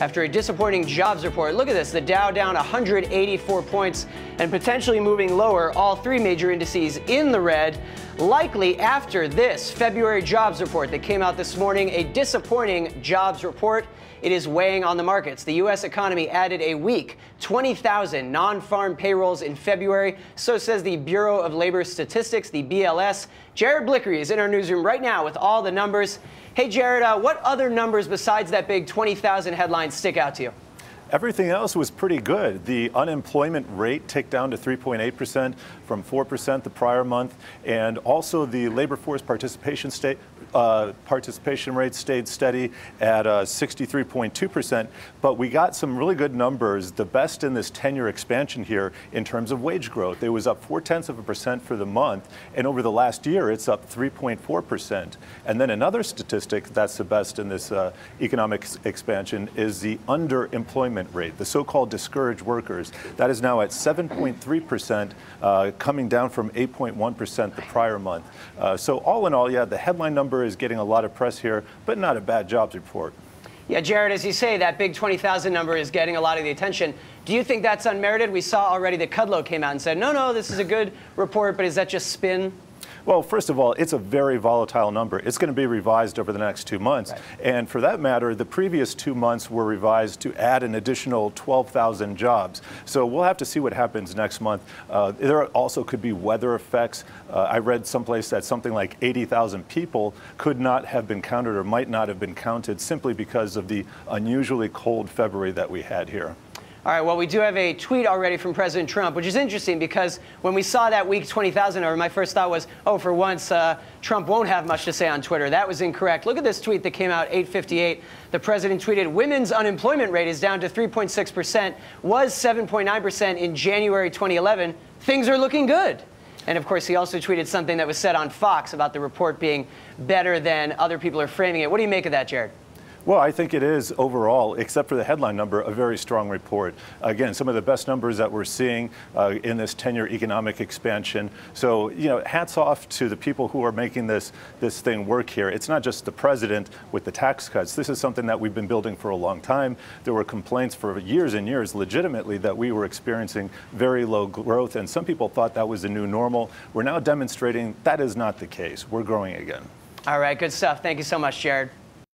after a disappointing jobs report. Look at this, the Dow down 184 points and potentially moving lower, all three major indices in the red, likely after this February jobs report that came out this morning, a disappointing jobs report. It is weighing on the markets. The U.S. economy added a weak 20,000 non-farm payrolls in February, so says the Bureau of Labor Statistics, the BLS. Jared Blikre is in our newsroom right now with all the numbers. Hey, Jared, what other numbers besides that big 20,000 headline stick out to you? Everything else was pretty good. The unemployment rate ticked down to 3.8% from 4% the prior month, and also the labor force participation rate stayed steady at 63.2%. But we got some really good numbers, the best in this 10-year expansion here in terms of wage growth. It was up 0.4% for the month, and over the last year, it's up 3.4%. And then another statistic that's the best in this economic expansion is the underemployment rate, the so-called discouraged workers. That is now at 7.3%, coming down from 8.1% the prior month. So all in all, yeah, the headline number is getting a lot of press here, but not a bad jobs report. Yeah, Jared, as you say, that big 20,000 number is getting a lot of the attention. Do you think that's unmerited? We saw already that Kudlow came out and said, no, this is a good report, but is that just spin? Well, first of all, it's a very volatile number. It's going to be revised over the next 2 months. Right. And for that matter, the previous 2 months were revised to add an additional 12,000 jobs. So we'll have to see what happens next month. There also could be weather effects. I read someplace that something like 80,000 people could not have been counted or might not have been counted simply because of the unusually cold February that we had here. All right, well, we do have a tweet already from President Trump, which is interesting because when we saw that week 20,000 number, my first thought was, oh, for once, Trump won't have much to say on Twitter. That was incorrect. Look at this tweet that came out 8:58. The president tweeted, women's unemployment rate is down to 3.6%, was 7.9% in January 2011. Things are looking good. And of course, he also tweeted something that was said on Fox about the report being better than other people are framing it. What do you make of that, Jared? Well, I think it is overall, except for the headline number, a very strong report. Again, some of the best numbers that we're seeing in this 10-year economic expansion. So, you know, hats off to the people who are making this thing work here. It's not just the president with the tax cuts. This is something that we've been building for a long time. There were complaints for years and years, legitimately, that we were experiencing very low growth, and some people thought that was the new normal. We're now demonstrating that is not the case. We're growing again. All right, good stuff. Thank you so much, Jared.